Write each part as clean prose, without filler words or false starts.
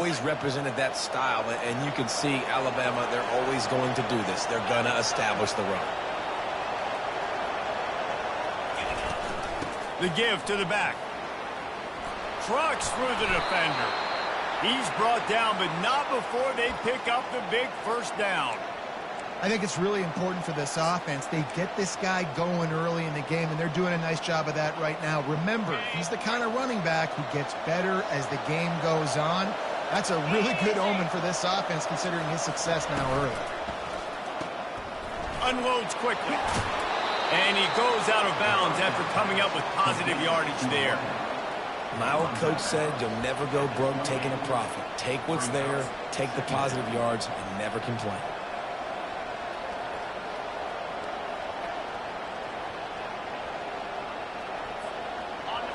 always represented that style, and you can see Alabama, they're always going to do this. They're going to establish the run. The give to the back. Trucks through the defender. He's brought down, but not before they pick up the big first down. I think it's really important for this offense. They get this guy going early in the game, and they're doing a nice job of that right now. Remember, he's the kind of running back who gets better as the game goes on. That's a really good omen for this offense, considering his success now early. Unloads quickly. And he goes out of bounds after coming up with positive yardage there. My old coach said you'll never go broke taking a profit. Take what's there, take the positive yards, and never complain.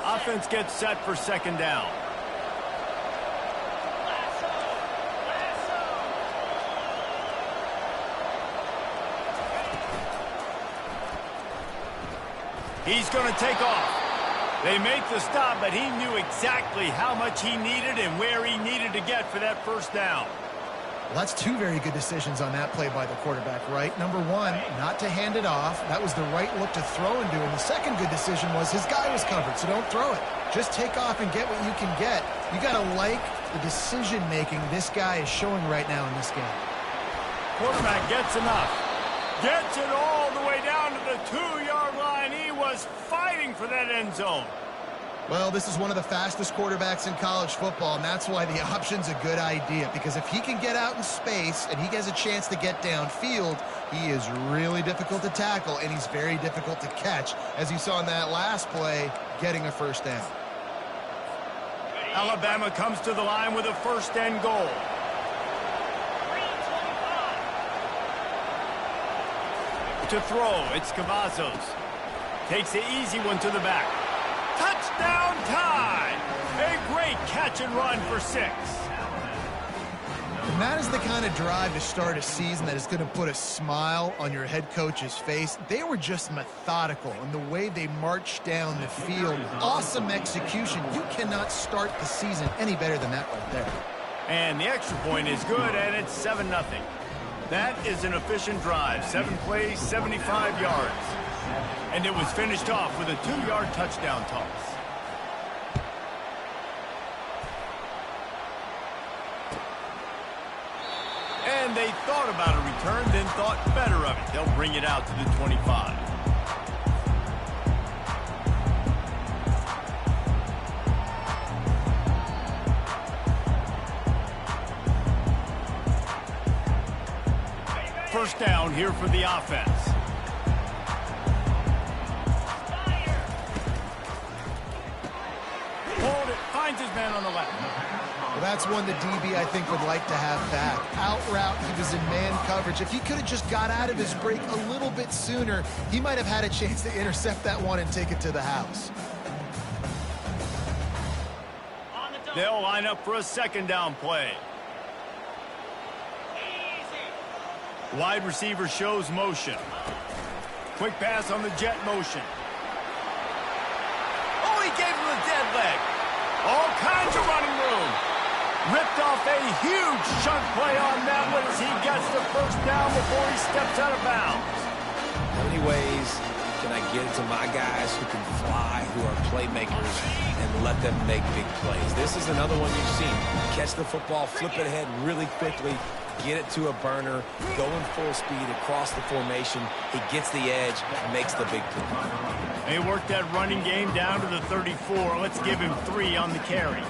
Offense gets set for second down. He's going to take off. They make the stop, but he knew exactly how much he needed and where he needed to get for that first down. Well, that's two very good decisions on that play by the quarterback, right? Number one, not to hand it off. That was the right look to throw into. And the second good decision was his guy was covered, so don't throw it. Just take off and get what you can get. You got to like the decision-making this guy is showing right now in this game. Quarterback gets enough. Gets it all the way down to the 2-yard line. He was fighting for that end zone. Well, this is one of the fastest quarterbacks in college football, and that's why the option's a good idea. Because if he can get out in space and he gets a chance to get downfield, he is really difficult to tackle, and he's very difficult to catch, as you saw in that last play, getting a first down. Alabama comes to the line with a first and goal. To throw, it's Cavazos. Takes the easy one to the back. Touchdown time! A great catch and run for 6. And that is the kind of drive to start a season that is going to put a smile on your head coach's face. They were just methodical in the way they marched down the field. Awesome execution. You cannot start the season any better than that right there. And the extra point is good, and it's 7-0. That is an efficient drive. 7 plays, 75 yards. And it was finished off with a 2-yard touchdown toss. And they thought about a return, then thought better of it. They'll bring it out to the 25. First down here for the offense. Hold it, finds his man on the left. Well, that's one the DB, I think, would like to have back. Out route, he was in man coverage. If he could have just got out of his break a little bit sooner, he might have had a chance to intercept that one and take it to the house. They'll line up for a second down play. Wide receiver shows motion. Quick pass on the jet motion. Oh, he gave him a dead leg. All kinds of running room. Ripped off a huge chunk play on that one as he gets the first down before he steps out of bounds. How many ways can I get it to my guys who can fly, who are playmakers, and let them make big plays? This is another one you've seen. Catch the football, flip it ahead really quickly, get it to a burner, going full speed across the formation. He gets the edge, makes the big play. They work that running game down to the 34. Let's give him 3 on the carry.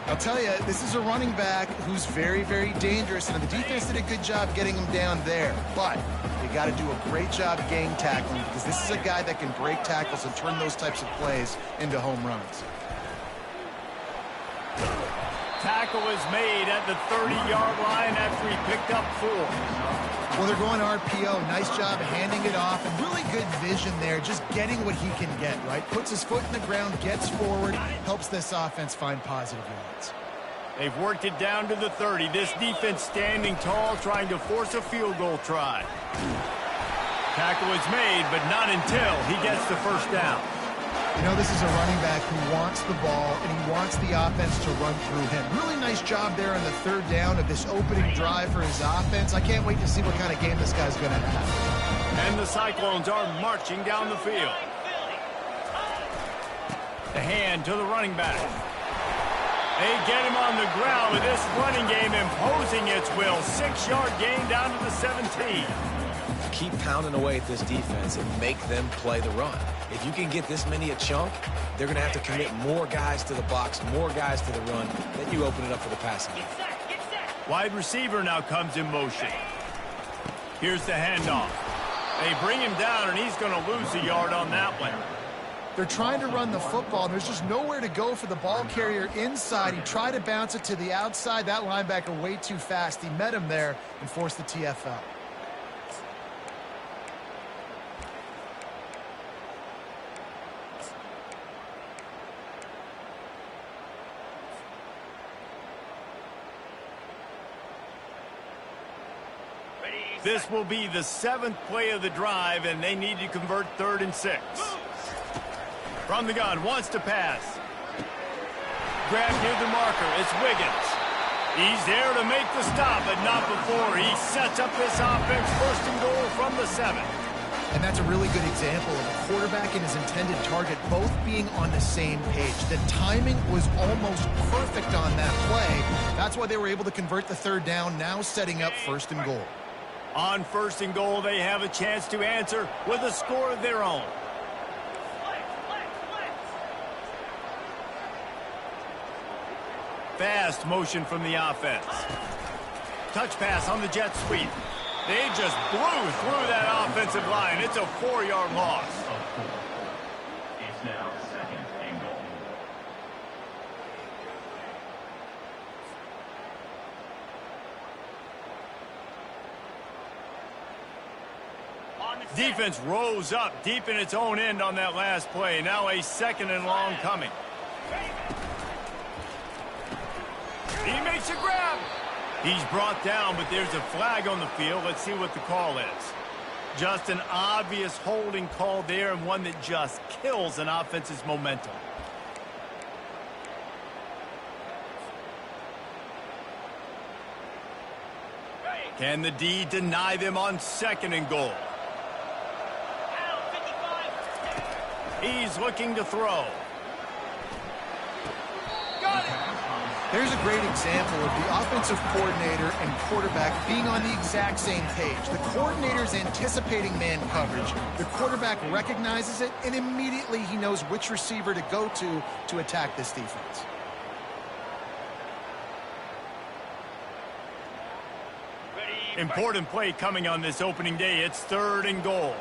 I'll tell you, this is a running back who's very, very dangerous, and the defense did a good job getting him down there. But they got to do a great job gang tackling, because this is a guy that can break tackles and turn those types of plays into home runs. Tackle is made at the 30-yard line after he picked up 4. Well, they're going RPO. Nice job handing it off, and really good vision there, just getting what he can get, right? Puts his foot in the ground, gets forward, helps this offense find positive yards. They've worked it down to the 30. This defense standing tall, trying to force a field goal try. Tackle is made, but not until he gets the first down. You know, this is a running back who wants the ball, and he wants the offense to run through him. Really nice Nice job there on the third down of this opening drive for his offense. I can't wait to see what kind of game this guy's going to have. And the Cyclones are marching down the field. The hand to the running back. They get him on the ground with this running game imposing its will. 6-yard gain down to the 17. Keep pounding away at this defense and make them play the run. If you can get this many a chunk, they're going to have to commit more guys to the box, more guys to the run. Then you open it up for the passing game. Wide receiver now comes in motion. Here's the handoff. They bring him down, and he's going to lose a yard on that one. They're trying to run the football, and there's just nowhere to go for the ball carrier inside. He tried to bounce it to the outside. That linebacker way too fast. He met him there and forced the TFL. This will be the 7th play of the drive, and they need to convert 3rd and 6. From the gun, wants to pass. Grab near the marker, it's Wiggins. He's there to make the stop, but not before. He sets up this offense, 1st and goal from the 7. And that's a really good example of a quarterback and his intended target both being on the same page. The timing was almost perfect on that play. That's why they were able to convert the 3rd down, now setting up 1st and goal. On 1st and goal, they have a chance to answer with a score of their own. Fast motion from the offense. Touch pass on the jet sweep. They just blew through that offensive line. It's a 4-yard loss. It's now 2nd and goal. Defense rose up deep in its own end on that last play. Now a 2nd and long coming. He makes a grab. He's brought down, but there's a flag on the field. Let's see what the call is. Just an obvious holding call there, and one that just kills an offense's momentum. Can the D deny them on 2nd and goal? He's looking to throw. Got it. There's a great example of the offensive coordinator and quarterback being on the exact same page. The coordinator's anticipating man coverage. The quarterback recognizes it, and immediately he knows which receiver to go to attack this defense. Important play coming on this opening day. It's 3rd and goal.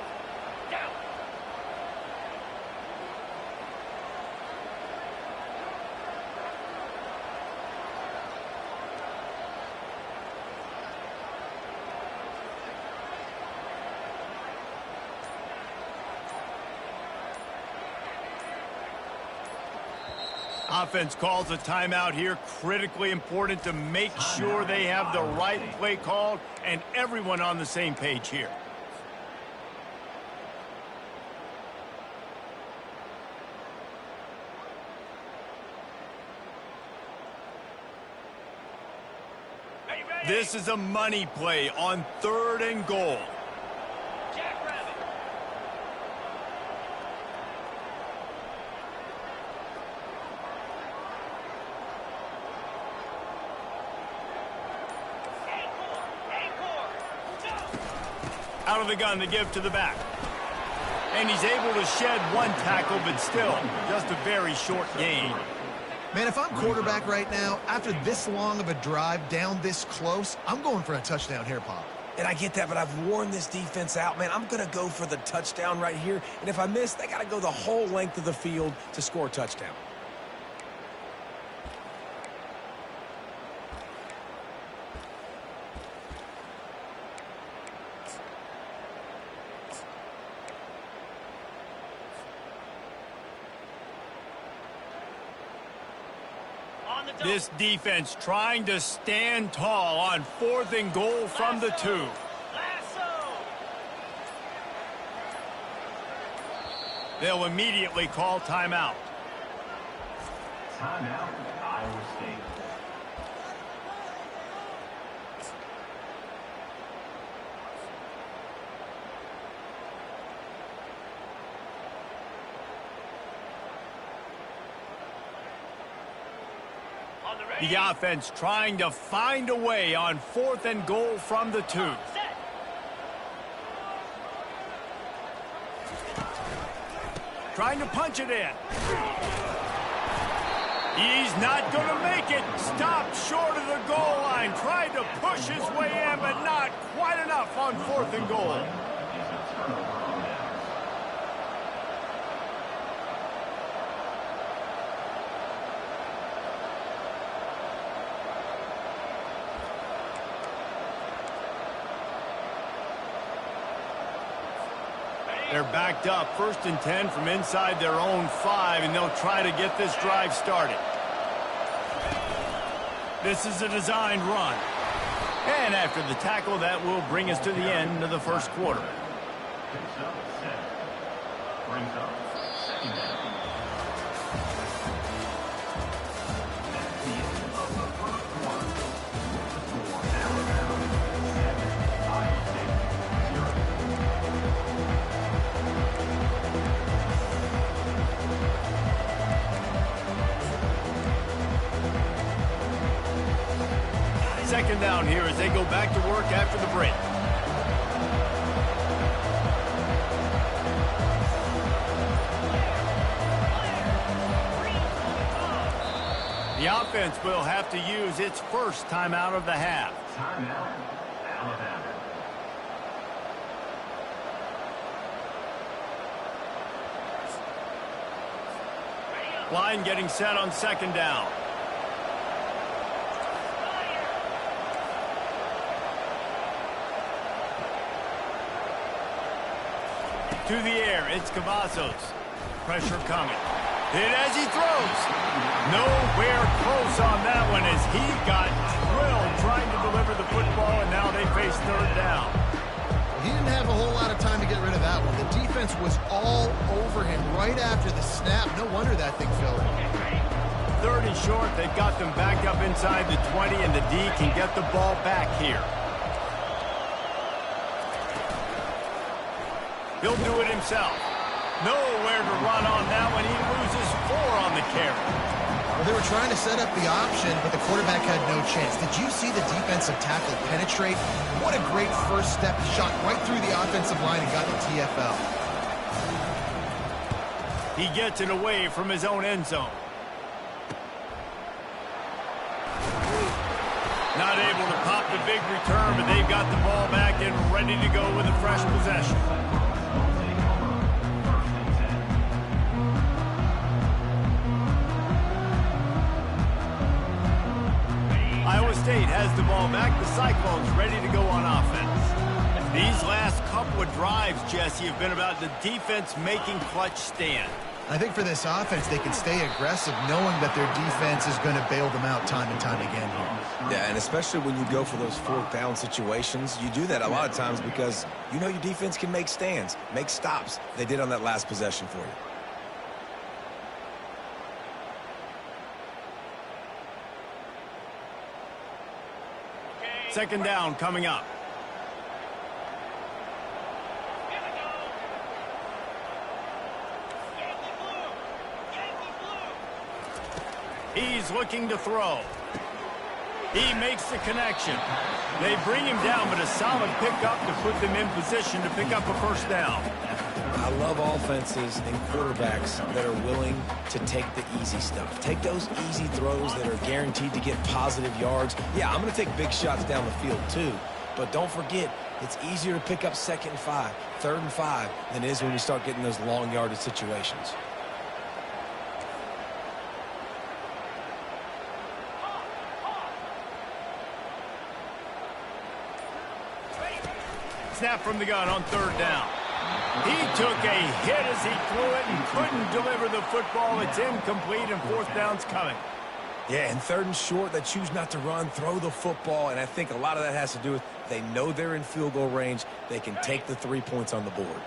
Offense calls a timeout here. Critically important to make sure they have the right play called and everyone on the same page here. This is a money play on 3rd and goal. Out of the gun to give to the back. And he's able to shed one tackle, but still just a very short gain. Man, if I'm quarterback right now, after this long of a drive down this close, I'm going for a touchdown here, Pop. And I get that, but I've worn this defense out, man. I'm going to go for the touchdown right here. And if I miss, they got to go the whole length of the field to score a touchdown. This defense trying to stand tall on 4th and goal from the 2. They'll immediately call timeout. Timeout, Iowa State. The offense trying to find a way on 4th and goal from the 2. Trying to punch it in. He's not going to make it. Stopped short of the goal line. Tried to push his way in, but not quite enough on 4th and goal. They're backed up, 1st and 10 from inside their own 5, and they'll try to get this drive started. This is a designed run. And after the tackle, that will bring us to the end of the first quarter. Brings up 2nd down. That's the end of the first quarter. The score, Alabama 7, Ohio State 0. Second down here as they go back to work after the break. The offense will have to use its first timeout of the half. Timeout, Alabama. Line getting set on 2nd down. To the air, it's Cavazos. Pressure coming. Hit as he throws. Nowhere close on that one as he got drilled trying to deliver the football, and now they face 3rd down. He didn't have a whole lot of time to get rid of that one. The defense was all over him right after the snap. No wonder that thing fell in. 3rd and short, they've got them backed up inside the 20, and the D can get the ball back here. He'll do it himself. Nowhere to run on that one. He loses 4 on the carry. Well, they were trying to set up the option, but the quarterback had no chance. Did you see the defensive tackle penetrate? What a great first step. Shot right through the offensive line and got the TFL. He gets it away from his own end zone. Not able to pop the big return, but they've got the ball back and ready to go with a fresh possession. Iowa State has the ball back. The Cyclones ready to go on offense. These last couple of drives, Jesse, have been about the defense making clutch stand. I think for this offense, they can stay aggressive knowing that their defense is going to bail them out time and time again here. Yeah, and especially when you go for those 4th down situations, you do that a lot of times because you know your defense can make stands, make stops. They did on that last possession for you. Second down coming up. He's looking to throw. He makes the connection. They bring him down, but a solid pickup to put them in position to pick up a 1st down. I love offenses and quarterbacks that are willing to take the easy stuff. Take those easy throws that are guaranteed to get positive yards. Yeah, I'm going to take big shots down the field too, but don't forget, it's easier to pick up 2nd and 5, 3rd and 5 than it is when you start getting those long yardage situations. Snap from the gun on 3rd down. He took a hit as he threw it and couldn't deliver the football. It's incomplete, and 4th down's coming. Yeah, and 3rd and short, they choose not to run, throw the football, and I think a lot of that has to do with they know they're in field goal range. They can take the 3 points on the board.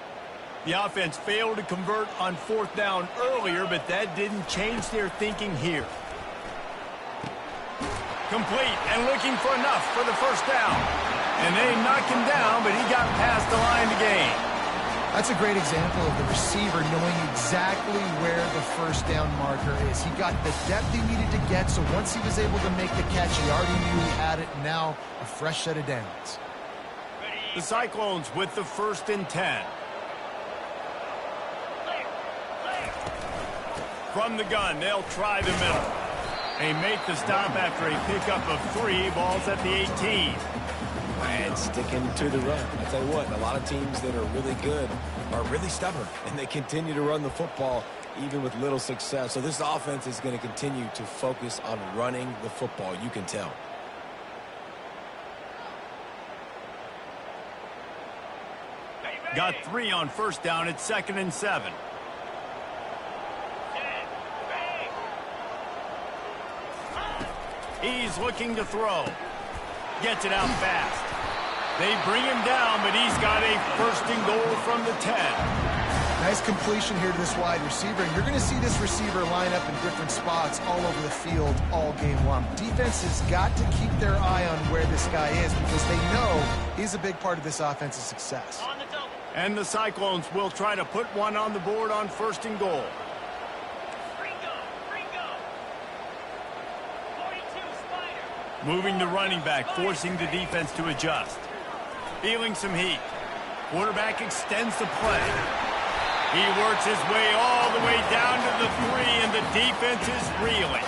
The offense failed to convert on 4th down earlier, but that didn't change their thinking here. Complete and looking for enough for the 1st down. And they knocked him down, but he got past the line to gain. That's a great example of the receiver knowing exactly where the first down marker is. He got the depth he needed to get, so once he was able to make the catch, he already knew he had it, and now a fresh set of downs. The Cyclones with the 1st and 10. From the gun, they'll try the middle. They make the stop after a pickup of 3. Ball's at the 18. And sticking to the run. I tell you what, a lot of teams that are really good are really stubborn, and they continue to run the football even with little success. So this offense is going to continue to focus on running the football. You can tell. Got 3 on 1st down. It's 2nd and 7. He's looking to throw. Gets it out fast. They bring him down, but he's got a 1st and goal from the 10. Nice completion here to this wide receiver. And you're going to see this receiver line up in different spots all over the field all game long. Defense has got to keep their eye on where this guy is because they know he's a big part of this offense's success. And the Cyclones will try to put one on the board on 1st and goal. Moving the running back, forcing the defense to adjust. Feeling some heat. Quarterback extends the play. He works his way all the way down to the 3, and the defense is reeling.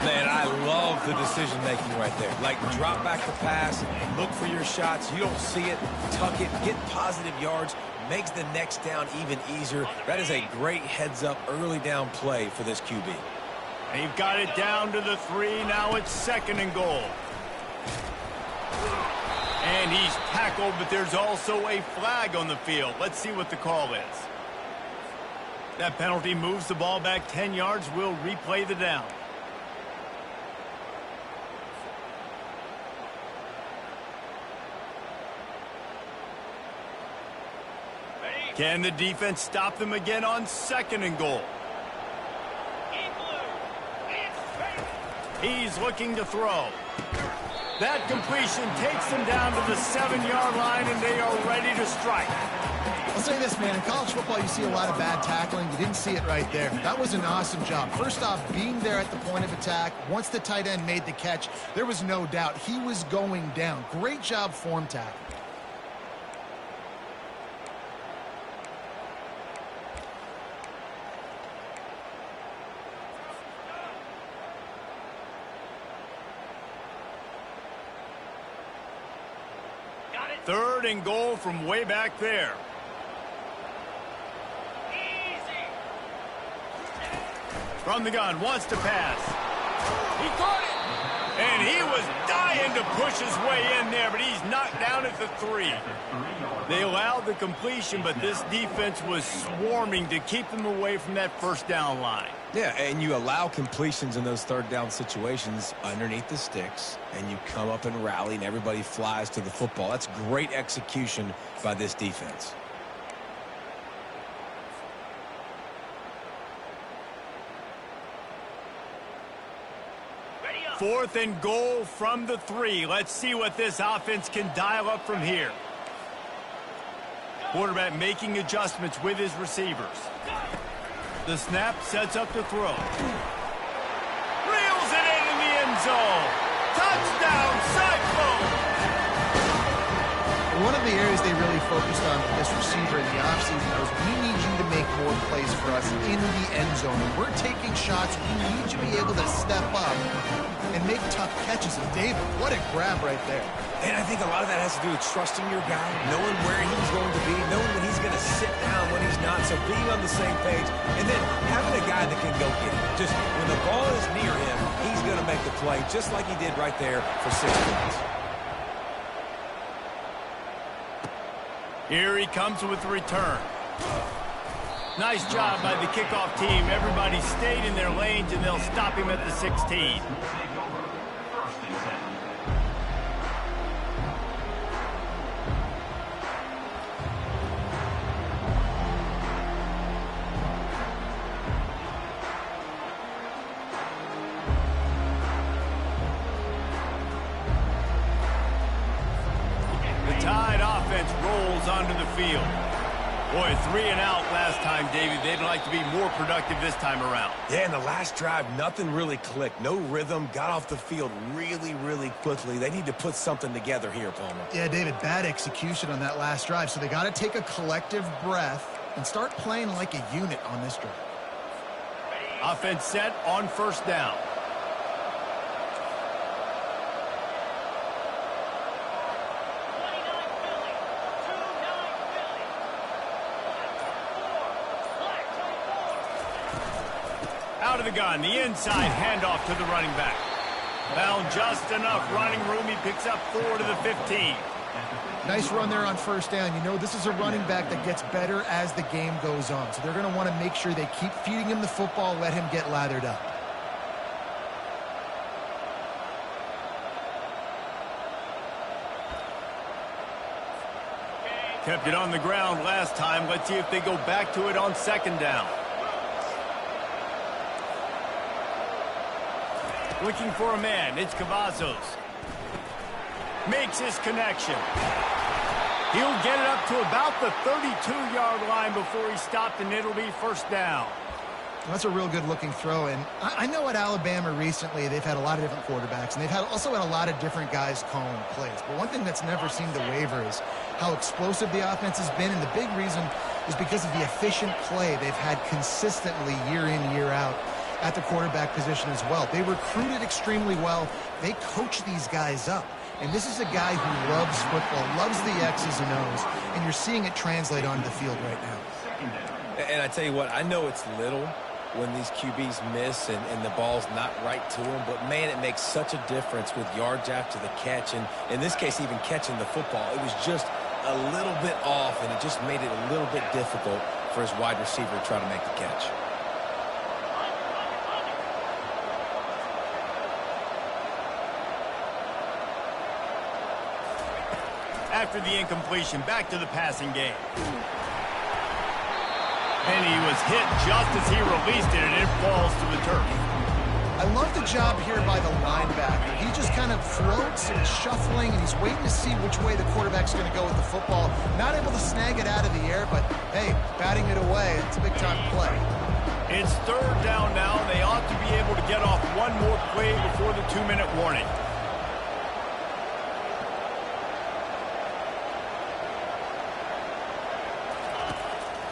Man, I love the decision-making right there. Like, drop back the pass, look for your shots. You don't see it, tuck it, get positive yards, makes the next down even easier. That is a great heads-up early down play for this QB. They've got it down to the 3. Now it's 2nd and goal. And he's tackled, but there's also a flag on the field. Let's see what the call is. That penalty moves the ball back 10 yards. We'll replay the down. Can the defense stop them again on 2nd and goal? He's looking to throw. That completion takes them down to the 7-yard line, and they are ready to strike. I'll say this, man. In college football, you see a lot of bad tackling. You didn't see it right there. That was an awesome job. First off, being there at the point of attack. Once the tight end made the catch, there was no doubt he was going down. Great job form tackling. Third and goal from way back there. From the gun, wants to pass. He caught it! And he was dying to push his way in there, but he's knocked down at the 3. They allowed the completion, but this defense was swarming to keep them away from that 1st down line. Yeah, and you allow completions in those 3rd down situations underneath the sticks, and you come up and rally, and everybody flies to the football. That's great execution by this defense. Fourth and goal from the 3. Let's see what this offense can dial up from here. Quarterback making adjustments with his receivers. The snap sets up the throw. Reels it in the end zone. Touchdown, Cyclone! One of the areas they really focused on with this receiver in the offseason was we need you to make more plays for us in the end zone. When we're taking shots, we need you to be able to step up and make tough catches. And David, what a grab right there. And I think a lot of that has to do with trusting your guy, knowing where he's going to be, knowing when he's going to sit down, when he's not, so being on the same page, and then having a guy that can go get it. Just when the ball is near him, he's going to make the play, just like he did right there for 6 points. Here he comes with the return. Nice job by the kickoff team. Everybody stayed in their lanes, and they'll stop him at the 16. The Tide offense rolls onto the field. Boy, 3 and out last time, David. They'd like to be more productive this time around. Yeah, in the last drive, nothing really clicked. No rhythm, got off the field really, really quickly. They need to put something together here, Palmer. Yeah, David, bad execution on that last drive, so they got to take a collective breath and start playing like a unit on this drive. Offense set on first down. Out of the gun, the inside handoff to the running back. Found just enough running room. He picks up 4 to the 15. Nice run there on first down. You know, this is a running back that gets better as the game goes on. So they're going to want to make sure they keep feeding him the football, let him get lathered up. Kept it on the ground last time. Let's see if they go back to it on second down. Looking for a man. It's Cavazos. Makes his connection. He'll get it up to about the 32-yard line before he stopped, and it'll be first down. That's a real good-looking throw, and I know at Alabama recently they've had a lot of different quarterbacks, and they've also had a lot of different guys calling plays. But one thing that's never seemed to waver is how explosive the offense has been, and the big reason is because of the efficient play they've had consistently year in, year out at the quarterback position as well. They recruited extremely well. They coach these guys up. And this is a guy who loves football, loves the X's and O's, and you're seeing it translate onto the field right now. And I tell you what, I know it's little when these QBs miss and the ball's not right to them, but man, it makes such a difference with yards after the catch, and in this case, even catching the football. It was just a little bit off, and it just made it a little bit difficult for his wide receiver to try to make the catch. After the incompletion, back to the passing game. And he was hit just as he released it, and it falls to the turf. I love the job here by the linebacker. He just kind of floats and is shuffling, and he's waiting to see which way the quarterback's going to go with the football. Not able to snag it out of the air, but, hey, batting it away, it's a big-time play. It's third down now. They ought to be able to get off one more play before the 2-minute warning.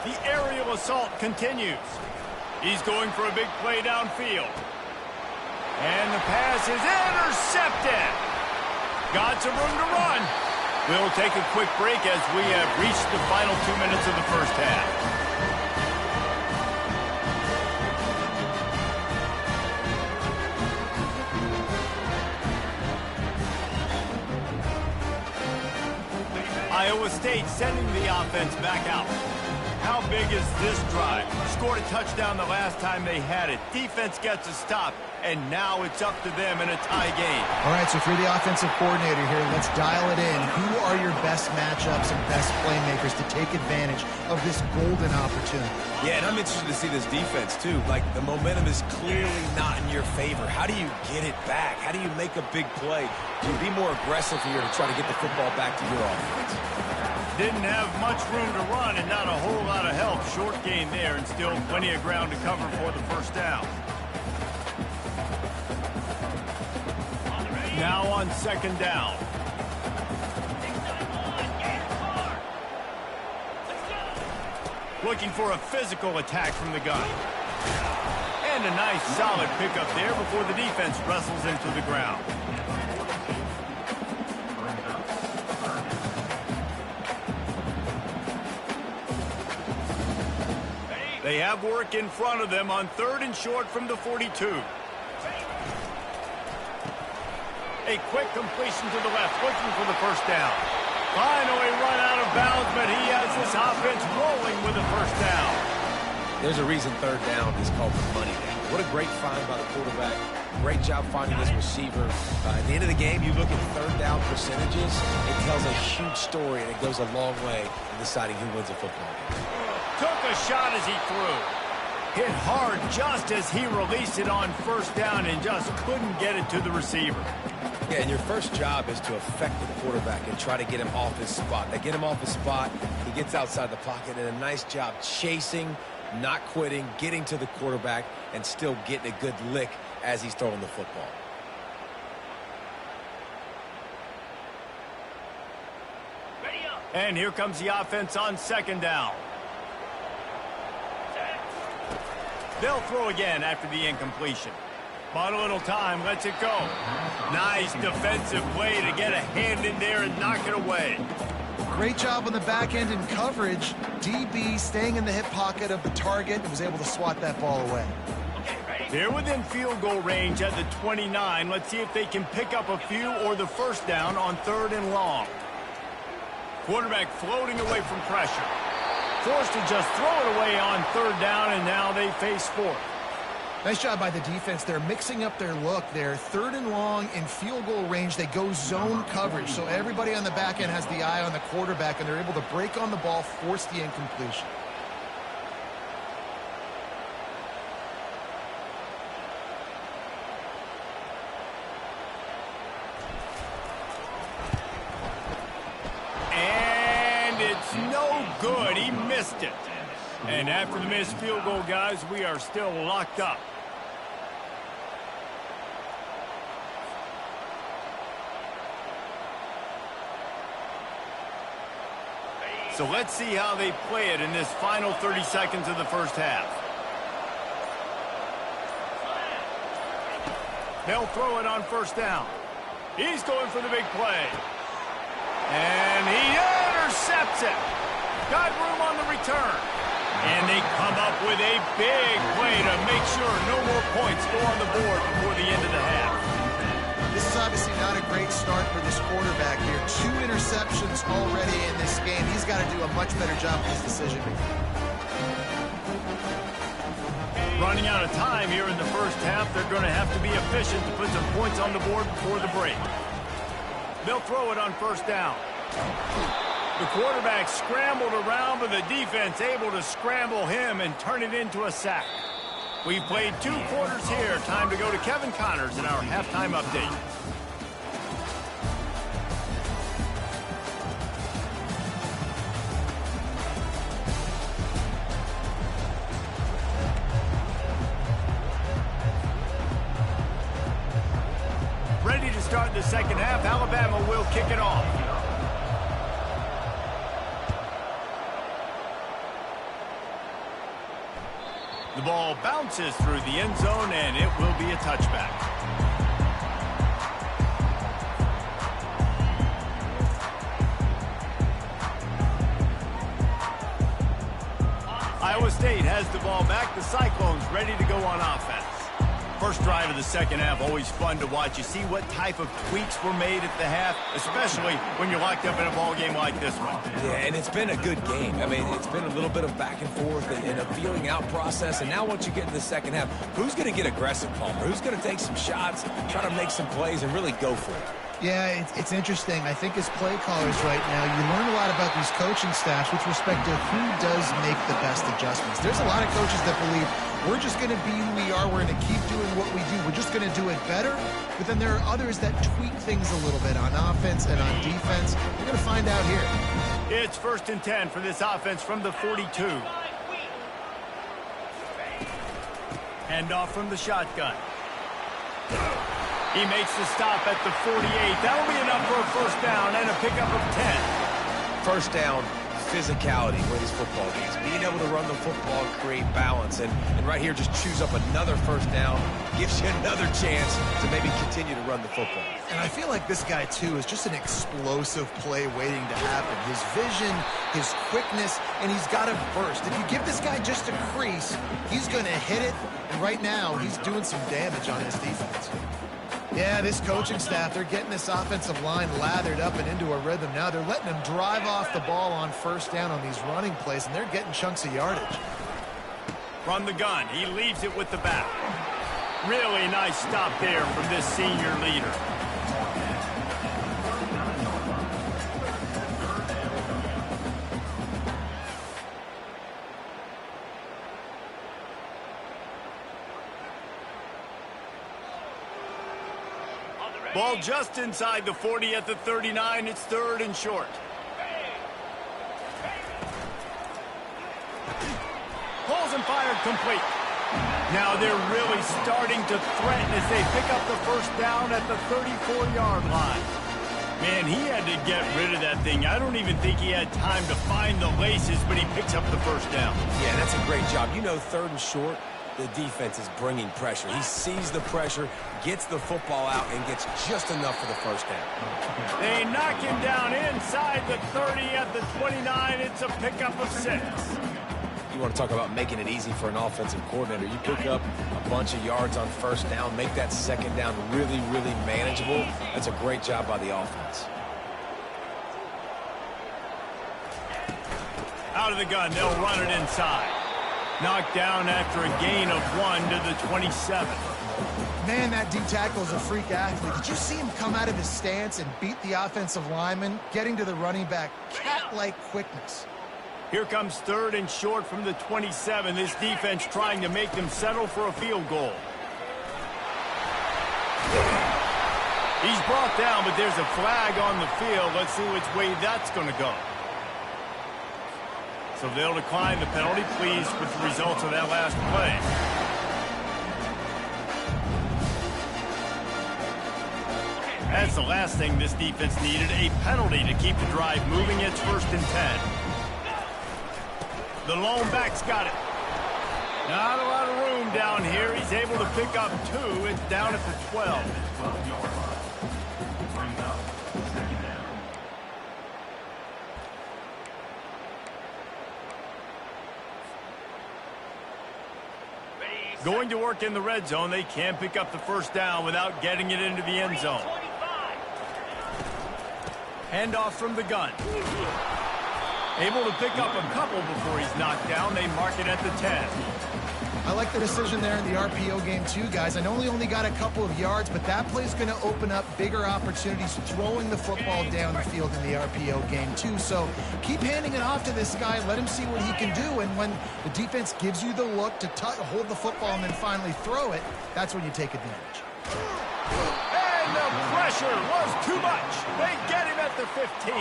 The aerial assault continues. He's going for a big play downfield. And the pass is intercepted. Got some room to run. We'll take a quick break as we have reached the final 2 minutes of the first half. Iowa State sending the offense back out. How big is this drive? Scored a touchdown the last time they had it. Defense gets a stop, and now it's up to them in a tie game. All right, so if you're the offensive coordinator here, let's dial it in. Who are your best matchups and best playmakers to take advantage of this golden opportunity? Yeah, and I'm interested to see this defense, too. Like, the momentum is clearly not in your favor. How do you get it back? How do you make a big play? Do you be more aggressive here to try to get the football back to your offense? Didn't have much room to run and not a whole lot of help. Short gain there and still plenty of ground to cover for the first down. Now on second down. Looking for a physical attack from the gun. And a nice solid pickup there before the defense wrestles into the ground. They have work in front of them on third and short from the 42. A quick completion to the left, looking for the first down. Finally run out of bounds, but he has this offense rolling with a first down. There's a reason third down is called the money down. What a great find by the quarterback. Great job finding this receiver. At the end of the game, you look at third down percentages, it tells a huge story, and it goes a long way in deciding who wins a football game. Took a shot as he threw. Hit hard just as he released it on first down and just couldn't get it to the receiver. Yeah, and your first job is to affect the quarterback and try to get him off his spot. They get him off his spot, he gets outside the pocket, and a nice job chasing, not quitting, getting to the quarterback, and still getting a good lick as he's throwing the football. And here comes the offense on second down. They'll throw again after the incompletion. Bought a little time, lets it go. Nice defensive play to get a hand in there and knock it away. Great job on the back end in coverage. DB staying in the hip pocket of the target and was able to swat that ball away. They're within field goal range at the 29. Let's see if they can pick up a few or the first down on 3rd and long. Quarterback floating away from pressure. Forced to just throw it away on 3rd down, and now they face 4th. Nice job by the defense. They're mixing up their look. They're 3rd and long in field goal range. They go zone coverage, so everybody on the back end has the eye on the quarterback, and they're able to break on the ball, force the incompletion. It's no good. He missed it. And after the missed field goal, guys, we are still locked up. So let's see how they play it in this final 30 seconds of the first half. They'll throw it on 1st down. He's going for the big play. And he intercepts it. Got room on the return. And they come up with a big play to make sure no more points go on the board before the end of the half. This is obviously not a great start for this quarterback here. 2 interceptions already in this game. He's got to do a much better job with his decision-making. Running out of time here in the first half, they're going to have to be efficient to put some points on the board before the break. They'll throw it on 1st down. The quarterback scrambled around, but the defense able to scramble him and turn it into a sack. We've played 2 quarters here. Time to go to Kevin Connors in our halftime update. Ready to start the second half. Alabama will kick it off. The ball bounces through the end zone, and it will be a touchback. Iowa State has the ball back. The Cyclones ready to go on offense. First drive of the second half, always fun to watch. You see what type of tweaks were made at the half, especially when you're locked up in a ball game like this one. Yeah, and it's been a good game. I mean, it's been a little bit of back and forth and a feeling out process. And now once you get into the second half, who's going to get aggressive, Palmer? Who's going to take some shots, try to make some plays, and really go for it? Yeah, it's interesting. I think as play callers right now, you learn a lot about these coaching staffs with respect to who does make the best adjustments. There's a lot of coaches that believe we're just going to be who we are. We're going to keep doing what we do. We're just going to do it better. But then there are others that tweak things a little bit on offense and on defense. We're going to find out here. It's 1st and 10 for this offense from the 42. Handoff from the shotgun. He makes the stop at the 48. That'll be enough for a first down and a pickup of 10. First down, physicality for these football games. Being able to run the football and create balance. And right here, just choose up another first down. Gives you another chance to maybe continue to run the football. And I feel like this guy, too, is just an explosive play waiting to happen. His vision, his quickness, and he's got a burst. If you give this guy just a crease, he's going to hit it. And right now, he's doing some damage on his defense. Yeah, this coaching staff, they're getting this offensive line lathered up and into a rhythm. Now they're letting them drive off the ball on first down on these running plays, and they're getting chunks of yardage. From the gun, he leaves it with the back. Really nice stop there from this senior leader. Ball just inside the 40 at the 39. It's 3rd and short. Pulls and fired complete. Now they're really starting to threaten as they pick up the first down at the 34-yard line. Man, he had to get rid of that thing. I don't even think he had time to find the laces, but he picks up the first down. Yeah, that's a great job. You know, 3rd and short, the defense is bringing pressure. He sees the pressure, gets the football out, and gets just enough for the first down. They knock him down inside the 30 at the 29. It's a pickup of 6. You want to talk about making it easy for an offensive coordinator. You pick up a bunch of yards on first down, make that second down really, really manageable. That's a great job by the offense. Out of the gun, they'll run it inside. Knocked down after a gain of 1 to the 27. Man, that D tackle is a freak athlete. Did you see him come out of his stance and beat the offensive lineman, getting to the running back? Cat-like quickness. Here comes 3rd and short from the 27. This defense trying to make them settle for a field goal. He's brought down, but there's a flag on the field. Let's see which way that's going to go. So they'll decline the penalty. Pleased with the results of that last play. That's the last thing this defense needed, a penalty to keep the drive moving. It's 1st and 10. The lone back's got it. Not a lot of room down here. He's able to pick up 2. It's down at the 12. Going to work in the red zone. They can't pick up the first down without getting it into the end zone. Handoff from the gun. Able to pick up a couple before he's knocked down. They mark it at the 10. I like the decision there in the RPO game too, guys. I know he only got a couple of yards, but that play's going to open up bigger opportunities throwing the football down the field in the RPO game too. So keep handing it off to this guy. Let him see what he can do. And when the defense gives you the look to hold the football and then finally throw it, that's when you take advantage. And the pressure was too much. They get him at the 15.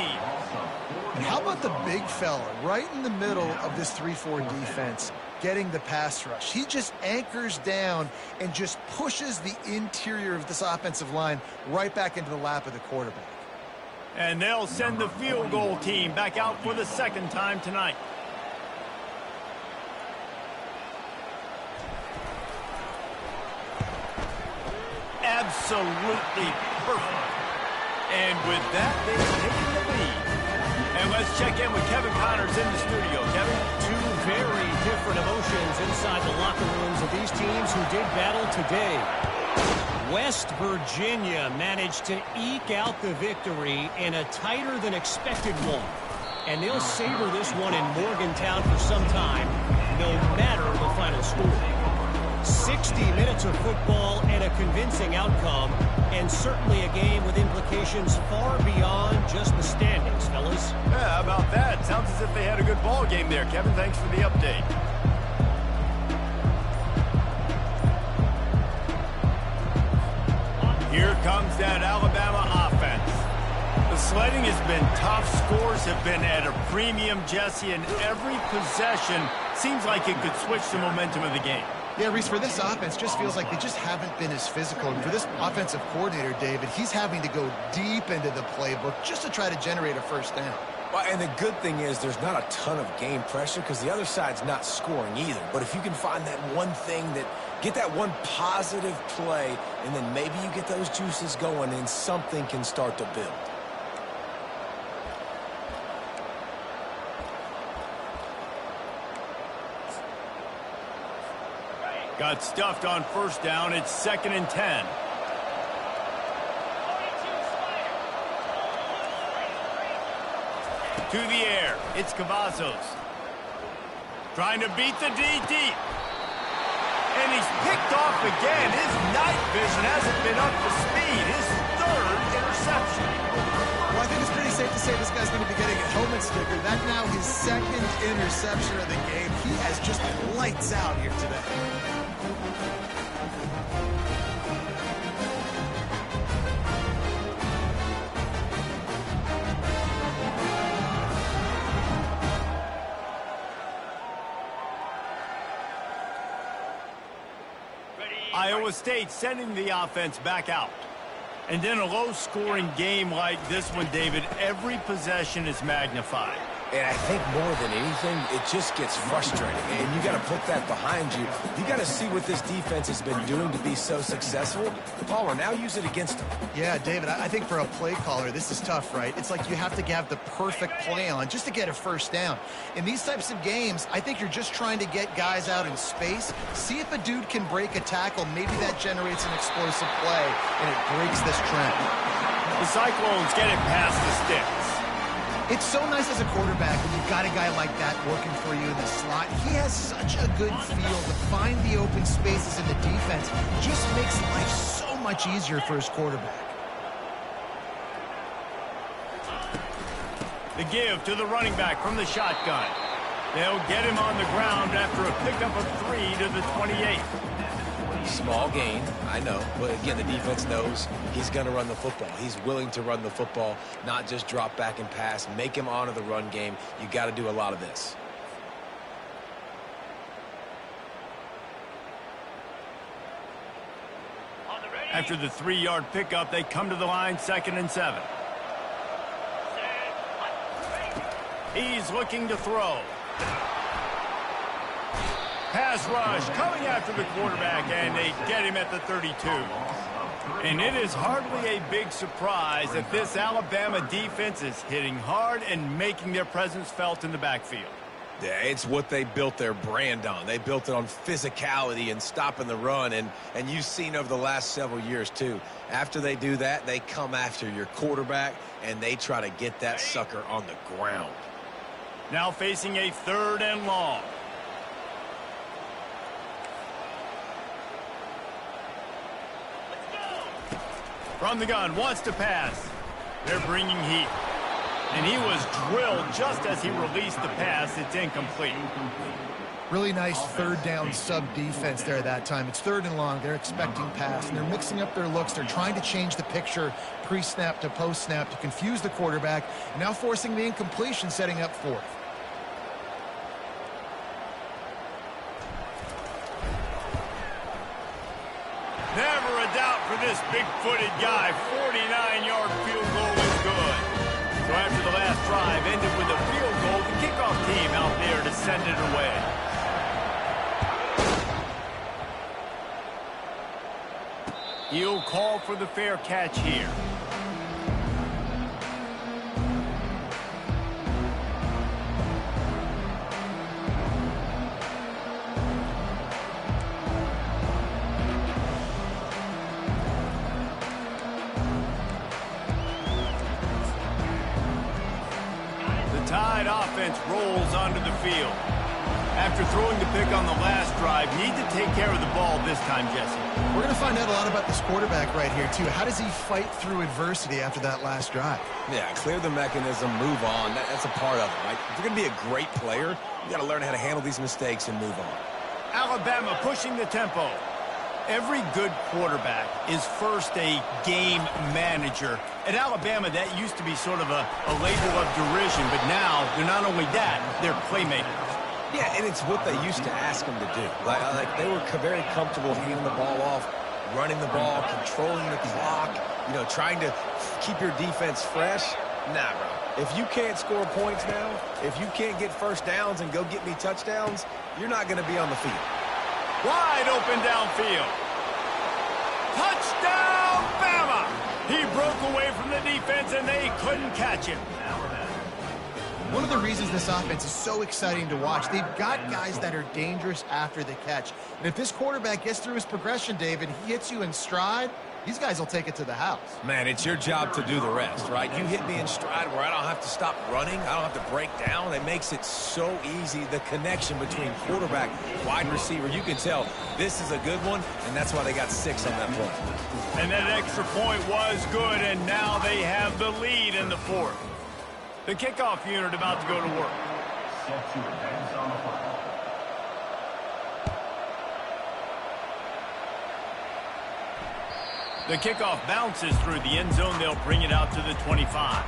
And how about the big fella right in the middle of this 3-4 defense getting the pass rush? He just anchors down and just pushes the interior of this offensive line right back into the lap of the quarterback. And they'll send the field goal team back out for the 2nd time tonight. Absolutely perfect. And with that, they're taking the lead. And let's check in with Kevin Connors in the studio. Kevin? 2 very different emotions inside the locker rooms of these teams who did battle today. West Virginia managed to eke out the victory in a tighter than expected one. And they'll savor this one in Morgantown for some time, no matter the final score. 60 minutes of football and a convincing outcome, and certainly a game with implications far beyond just the standings, fellas. Yeah, how about that? Sounds as if they had a good ball game there. Kevin, thanks for the update. Here comes that Alabama offense. The sledding has been tough. Scores have been at a premium, Jesse, and every possession seems like it could switch the momentum of the game. Yeah, Reese, for this offense, just feels like they just haven't been as physical. And for this offensive coordinator, David, he's having to go deep into the playbook just to try to generate a first down. Well, and the good thing is there's not a ton of game pressure because the other side's not scoring either. But if you can find that one thing get that one positive play, and then maybe you get those juices going and something can start to build. Got stuffed on first down. It's 2nd and 10. To the air. It's Cavazos. Trying to beat the D deep. And he's picked off again. His night vision hasn't been up to speed. His 3rd interception. Well, I think it's pretty safe to say this guy's going to be getting a helmet sticker. That's now his 2nd interception of the game. He has just been lights out here today. Iowa State sending the offense back out. And in a low-scoring game like this one, David, every possession is magnified. And I think more than anything, it just gets frustrating. And you got to put that behind you. You got to see what this defense has been doing to be so successful. Palmer, now use it against them. Yeah, David, I think for a play caller, this is tough, right? It's like you have to have the perfect play on just to get a first down. In these types of games, I think you're just trying to get guys out in space, see if a dude can break a tackle. Maybe that generates an explosive play, and it breaks this trend. The Cyclones get it past the sticks. It's so nice as a quarterback when you've got a guy like that working for you in the slot. He has such a good feel to find the open spaces in the defense. Just makes life so much easier for his quarterback. The give to the running back from the shotgun. They'll get him on the ground after a pickup of 3 to the 28. Small gain, I know. But again, the defense knows he's going to run the football. He's willing to run the football, not just drop back and pass. Make him honor the run game. You got to do a lot of this. After the 3-yard pickup, they come to the line, 2nd and 7. He's looking to throw. Pass rush coming after the quarterback, and they get him at the 32. And it is hardly a big surprise that this Alabama defense is hitting hard and making their presence felt in the backfield. Yeah, it's what they built their brand on. They built it on physicality and stopping the run, and you've seen over the last several years, too. After they do that, they come after your quarterback, and they try to get that sucker on the ground. Now facing a 3rd and long. From the gun, wants to pass. They're bringing heat. And he was drilled just as he released the pass. It's incomplete. Really nice 3rd down sub-defense there that time. It's 3rd and long. They're expecting pass, and they're mixing up their looks. They're trying to change the picture pre-snap to post-snap to confuse the quarterback, now forcing the incompletion, setting up 4th. Never a doubt for this big-footed guy. 49-yard field goal is good. So after the last drive ended with a field goal, the kickoff team out there to send it away. He'll call for the fair catch here. Tide offense rolls onto the field. After throwing the pick on the last drive, need to take care of the ball this time, Jesse. We're going to find out a lot about this quarterback right here, too. How does he fight through adversity after that last drive? Yeah, clear the mechanism, move on. That's a part of it, right? If you're going to be a great player, you got to learn how to handle these mistakes and move on. Alabama pushing the tempo. Every good quarterback is first a game manager. At Alabama, that used to be sort of a label of derision, but now they're not only that, they're playmakers. Yeah, and it's what they used to ask them to do. Like they were very comfortable handing the ball off, running the ball, controlling the clock, trying to keep your defense fresh. Nah, bro. If you can't score points now, if you can't get first downs and go get me touchdowns, you're not going to be on the field. Wide open downfield. Touchdown, Bama! He broke away from the defense, and they couldn't catch him. One of the reasons this offense is so exciting to watch, they've got guys that are dangerous after the catch. And if this quarterback gets through his progression, David, he hits you in stride, these guys will take it to the house. Man, it's your job to do the rest, right? You hit me in stride where I don't have to stop running. I don't have to break down. It makes it so easy, the connection between quarterback, wide receiver. You can tell this is a good one, and that's why they got 6 on that play. And that extra point was good, and now they have the lead in the 4th. The kickoff unit about to go to work. Set to advance on the play. The kickoff bounces through the end zone. They'll bring it out to the 25.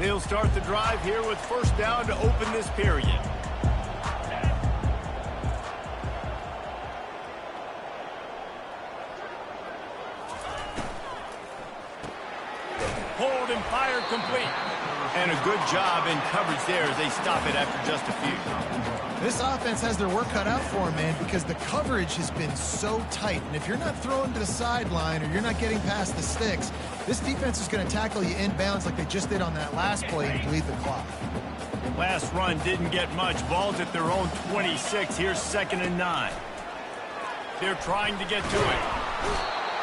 They'll start the drive here with first down to open this period. Hold and fire complete. And a good job in coverage there as they stop it after just a few. This offense has their work cut out for them, man, because the coverage has been so tight. And if you're not throwing to the sideline or you're not getting past the sticks, this defense is going to tackle you inbounds like they just did on that last play and bleed the clock. Last run didn't get much. Ball's at their own 26. Here's 2nd and 9. They're trying to get to it.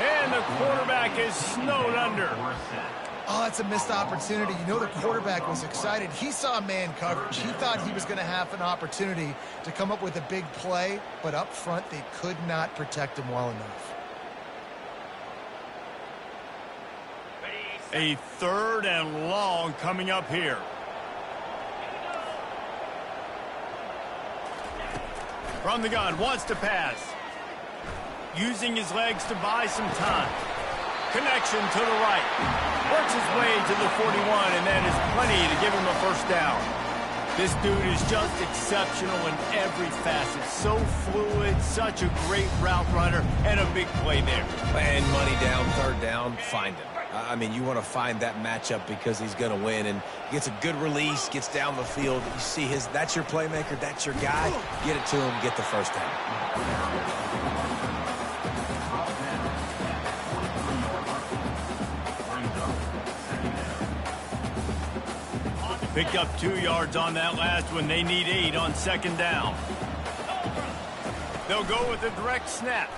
And the quarterback is snowed under. Oh, that's a missed opportunity. You know the quarterback was excited. He saw man coverage. He thought he was going to have an opportunity to come up with a big play, but up front they could not protect him well enough. A 3rd and long coming up here. From the gun, wants to pass. Using his legs to buy some time. Connection to the right. Works his way to the 41, and that is plenty to give him a first down. This dude is just exceptional in every facet. So fluid, such a great route runner, and a big play there. And money down, 3rd down, find him. I mean, you want to find that matchup because he's going to win, and gets a good release, gets down the field. You see that's your playmaker, that's your guy. Get it to him, get the first down. Picked up 2 yards on that last one. They need 8 on 2nd down. They'll go with a direct snap.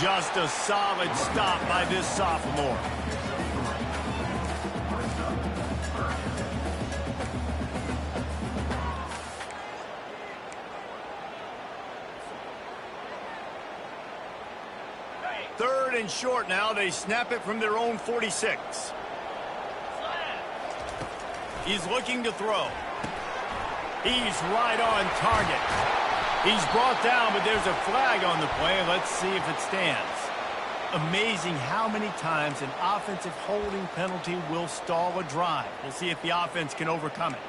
Just a solid stop by this sophomore. Third and short now. They snap it from their own 46. He's looking to throw. He's right on target. He's brought down, but there's a flag on the play. Let's see if it stands. Amazing how many times an offensive holding penalty will stall a drive. We'll see if the offense can overcome it.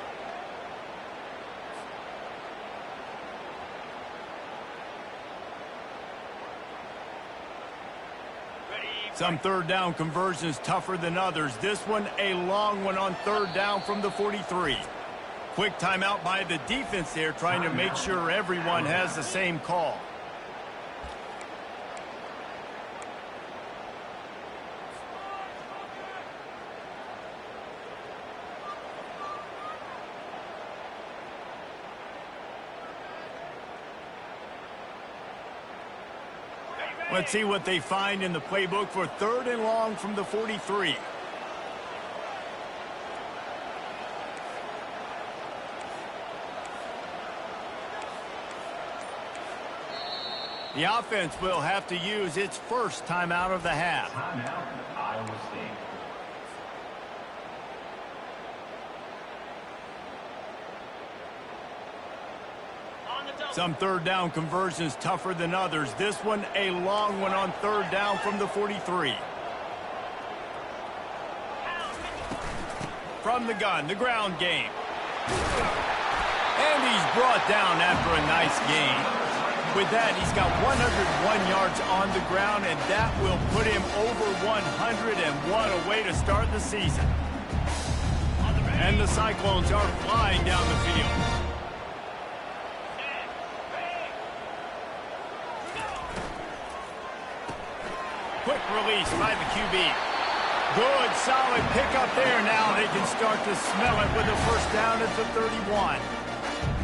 Some 3rd down conversions tougher than others. This one a long one on 3rd down from the 43. Quick timeout by the defense there, trying to make sure everyone has the same call. Let's see what they find in the playbook for 3rd and long from the 43. The offense will have to use its first timeout of the half. Timeout, Iowa State. Some 3rd down conversions tougher than others. This one a long one on 3rd down from the 43. From the gun, the ground game. And he's brought down after a nice gain. With that, he's got 101 yards on the ground, and that will put him over 100, and what a way to start the season. And the Cyclones are flying down the field. Quick release by the QB. Good, solid pickup there now. They can start to smell it with a first down at the 31.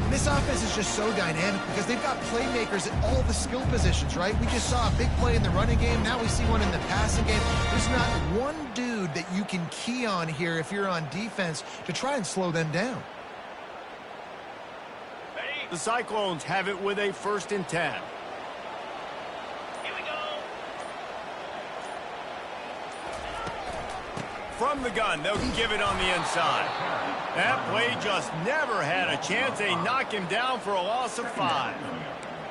This offense is just so dynamic because they've got playmakers at all the skill positions, right? We just saw a big play in the running game. Now we see one in the passing game. There's not one dude that you can key on here if you're on defense to try and slow them down. The Cyclones have it with a 1st and 10. From the gun, they'll give it on the inside. That play just never had a chance. They knock him down for a loss of 5.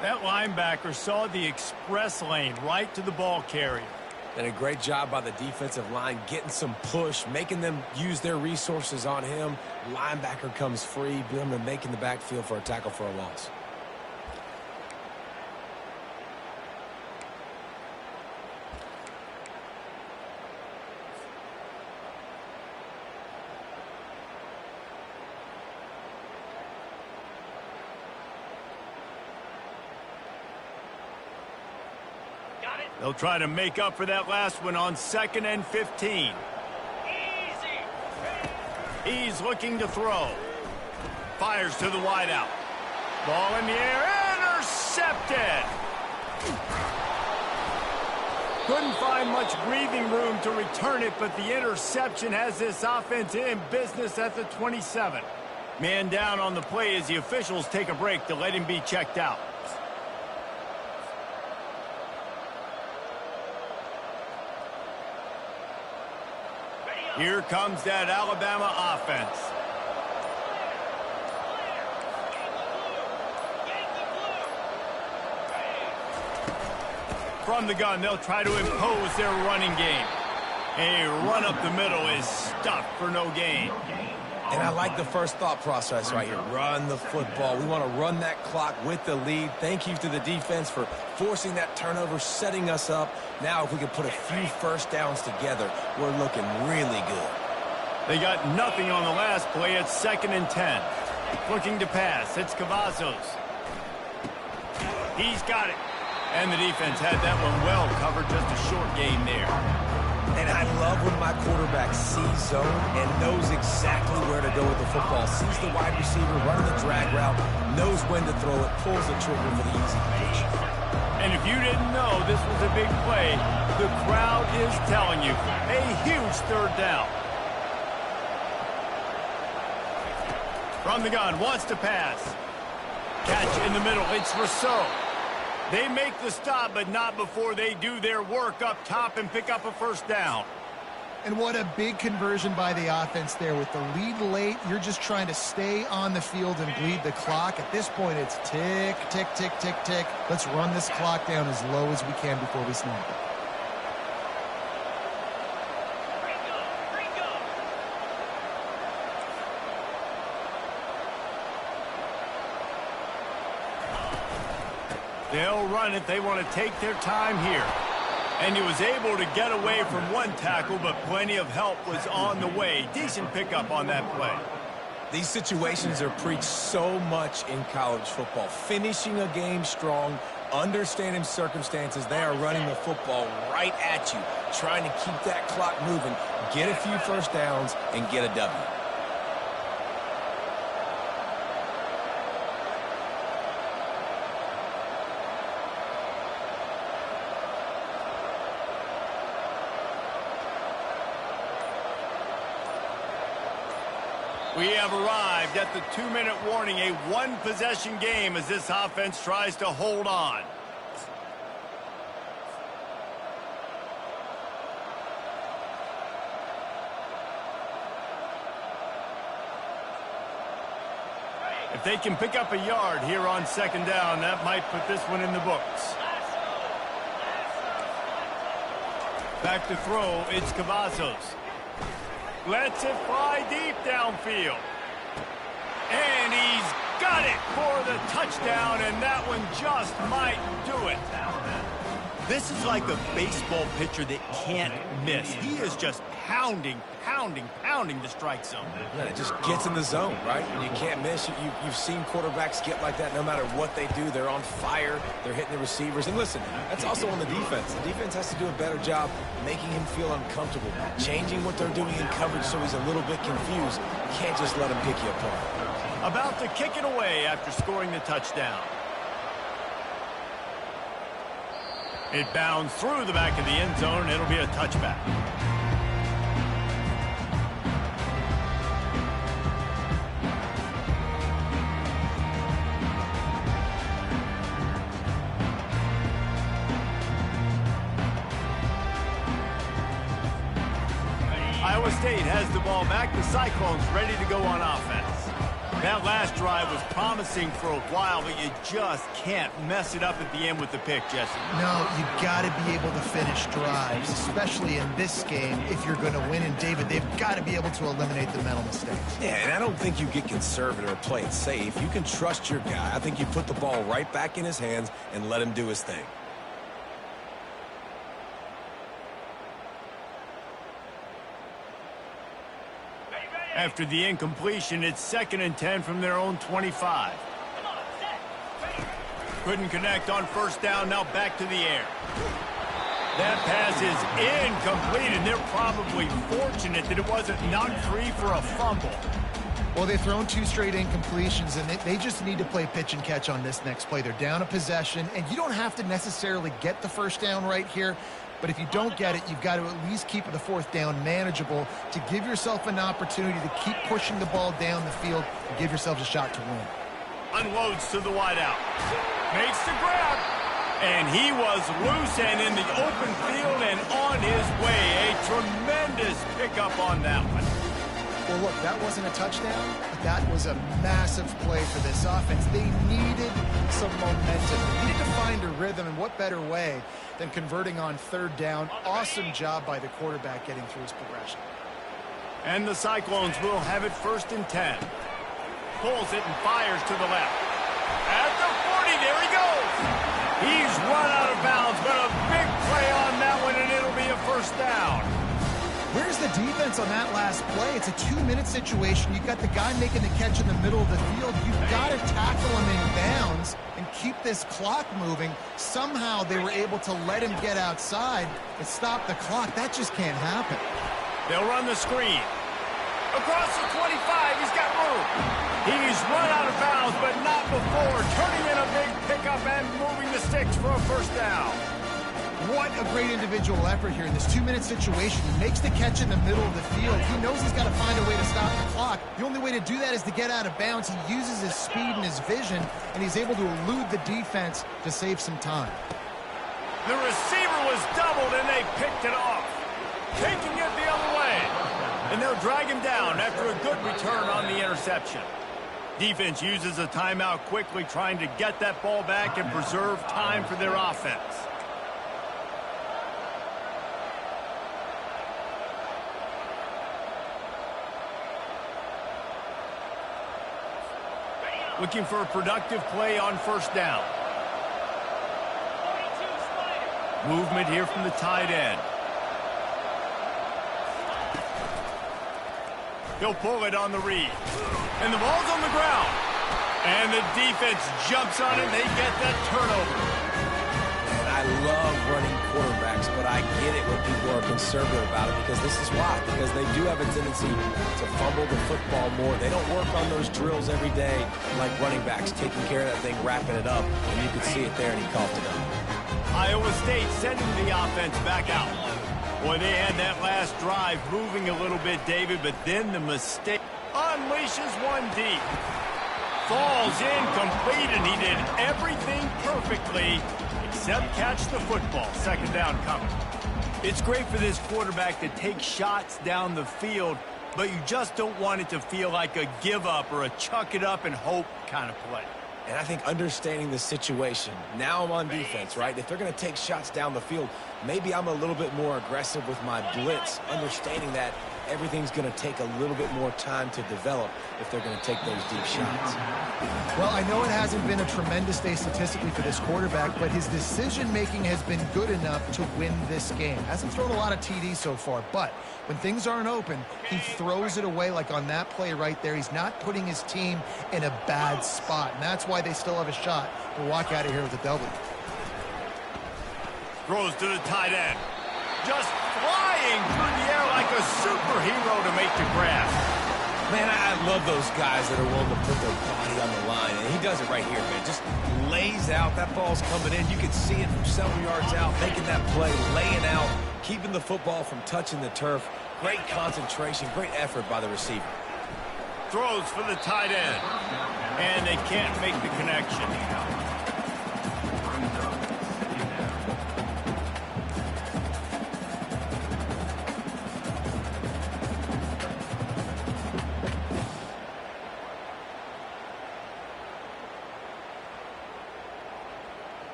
That linebacker saw the express lane right to the ball carrier. And a great job by the defensive line getting some push, making them use their resources on him. Linebacker comes free, them and making the backfield for a tackle for a loss. They'll try to make up for that last one on 2nd and 15. He's looking to throw. Fires to the wideout. Ball in the air. Intercepted. Couldn't find much breathing room to return it, but the interception has this offense in business at the 27. Man down on the play as the officials take a break to let him be checked out. Here comes that Alabama offense. From the gun, they'll try to impose their running game. A run up the middle is stuffed for no gain. And I like the first thought process right here. Run the football. We want to run that clock with the lead. Thank you to the defense for forcing that turnover, setting us up. Now, if we can put a few first downs together, we're looking really good. They got nothing on the last play. It's 2nd and 10. Looking to pass. It's Cavazos. He's got it. And the defense had that one well covered. Just a short gain there. And I love when my quarterback sees zone and knows exactly where to go with the football. Sees the wide receiver running the drag route, knows when to throw it, pulls the trigger for the easy completion. And if you didn't know this was a big play, the crowd is telling you. A huge 3rd down. From the gun, wants to pass. Catch in the middle, it's Rousseau. They make the stop, but not before they do their work up top and pick up a first down. And what a big conversion by the offense there. With the lead late, you're just trying to stay on the field and bleed the clock. At this point, it's tick, tick, tick, tick, tick. Let's run this clock down as low as we can before we snap it. They'll run it. They want to take their time here. And he was able to get away from one tackle, but plenty of help was on the way. Decent pickup on that play. These situations are preached so much in college football. Finishing a game strong, understanding circumstances. They are running the football right at you, trying to keep that clock moving, get a few first downs, and get a W. We have arrived at the 2-minute warning, a one-possession game as this offense tries to hold on. If they can pick up a yard here on 2nd down, that might put this one in the books. Back to throw, it's Cavazos. Lets it fly deep downfield. And he's got it for the touchdown, and that one just might do it. This is like a baseball pitcher that can't miss. He is just pounding, pounding, pounding the strike zone. Yeah, it just gets in the zone, right? And you can't miss. You've seen quarterbacks get like that no matter what they do. They're on fire. They're hitting the receivers. And listen, that's also on the defense. The defense has to do a better job making him feel uncomfortable, changing what they're doing in coverage so he's a little bit confused. You can't just let him pick you apart. About to kick it away after scoring the touchdown. It bounds through the back of the end zone, and it'll be a touchback. Iowa State has the ball back. The Cyclones ready to go on offense. That last drive was promising for a while, but you just can't mess it up at the end with the pick, Jesse. No, you got to be able to finish drives, especially in this game if you're going to win. And, David, they've got to be able to eliminate the mental mistakes. Yeah, and I don't think you get conservative or play it safe. You can trust your guy. I think you put the ball right back in his hands and let him do his thing. After the incompletion, it's 2nd and 10 from their own 25. Couldn't connect on first down, now back to the air. That pass is incomplete, and they're probably fortunate that it wasn't knocked free for a fumble. Well, they've thrown 2 straight incompletions, and they just need to play pitch and catch on this next play. They're down a possession, and you don't have to necessarily get the first down right here. But if you don't get it, you've got to at least keep the 4th down manageable to give yourself an opportunity to keep pushing the ball down the field and give yourselves a shot to win. Unloads to the wideout. Makes the grab. And he was loose and in the open field and on his way. A tremendous pickup on that one. Well, look, that wasn't a touchdown, but that was a massive play for this offense. They needed some momentum. They needed to find a rhythm, and what better way than converting on 3rd down. Awesome job by the quarterback getting through his progression. And the Cyclones will have it 1st and 10. Pulls it and fires to the left. At the 40, there he goes. He's run out of bounds, but a big play on that one, and it'll be a 1st down. Where's the defense on that last play? It's a 2-minute situation. You've got the guy making the catch in the middle of the field. You've got to tackle him in bounds and keep this clock moving. Somehow they were able to let him get outside and stop the clock. That just can't happen. They'll run the screen. Across the 25, he's got room. He's run out of bounds, but not before turning in a big pickup and moving the sticks for a 1st down. What a great individual effort here in this 2-minute situation. He makes the catch in the middle of the field. He knows he's got to find a way to stop the clock. The only way to do that is to get out of bounds. He uses his speed and his vision, and he's able to elude the defense to save some time. The receiver was doubled, and they picked it off. Taking it the other way. And they'll drag him down after a good return on the interception. Defense uses a timeout quickly, trying to get that ball back and preserve time for their offense. Looking for a productive play on 1st down. Movement here from the tight end. He'll pull it on the read. And the ball's on the ground. And the defense jumps on it. They get that turnover. I love running quarterbacks, but I get it when people are conservative about it because this is why. Because they do have a tendency to fumble the football more. They don't work on those drills every day like running backs, taking care of that thing, wrapping it up. And you could see it there, and he coughed it up. Iowa State sending the offense back out. Boy, they had that last drive moving a little bit, David, but then the mistake unleashes one deep. Falls incomplete, and he did everything perfectly except catch the football. 2nd down coming. It's great for this quarterback to take shots down the field, but you just don't want it to feel like a give up or a chuck it up and hope kind of play. And I think understanding the situation, now I'm on defense, right? If they're going to take shots down the field, maybe I'm a little bit more aggressive with my blitz, understanding that everything's going to take a little bit more time to develop if they're going to take those deep shots. Well, I know it hasn't been a tremendous day statistically for this quarterback, but his decision-making has been good enough to win this game. Hasn't thrown a lot of TDs so far, but when things aren't open, he throws it away like on that play right there. He's not putting his team in a bad spot, and that's why they still have a shot to walk out of here with a W. Throws to the tight end. Just flying through the air like a superhero to make the grab. Man, I love those guys that are willing to put their body on the line, and he does it right here, man. Just lays out. That ball's coming in. You can see it from several yards out, making that play, laying out, keeping the football from touching the turf. Great concentration, great effort by the receiver. Throws for the tight end, and they can't make the connection.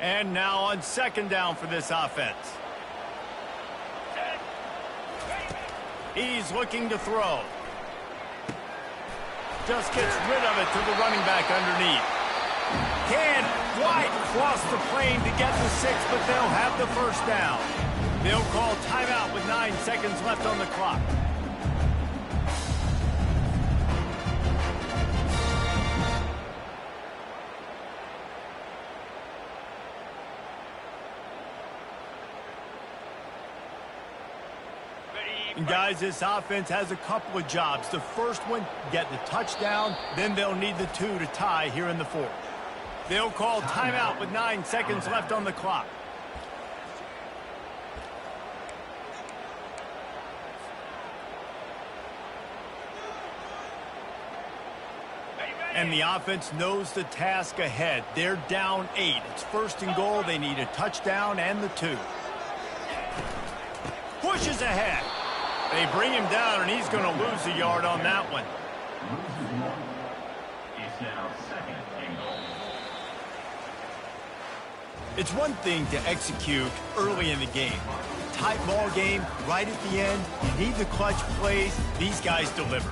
And now on second down for this offense. He's looking to throw. Just gets rid of it to the running back underneath. Can White cross the plane to get the 6, but they'll have the first down. They'll call timeout with 9 seconds left on the clock. And guys, this offense has a couple of jobs. The first one, get the touchdown. Then they'll need the 2 to tie here in the 4th. They'll call timeout with 9 seconds left on the clock. And the offense knows the task ahead. They're down 8. It's first and goal. They need a touchdown and the 2. Pushes ahead. They bring him down, and he's going to lose a yard on that one. It's now second and goal. It's one thing to execute early in the game. Tight ball game, right at the end. You need the clutch plays. These guys deliver.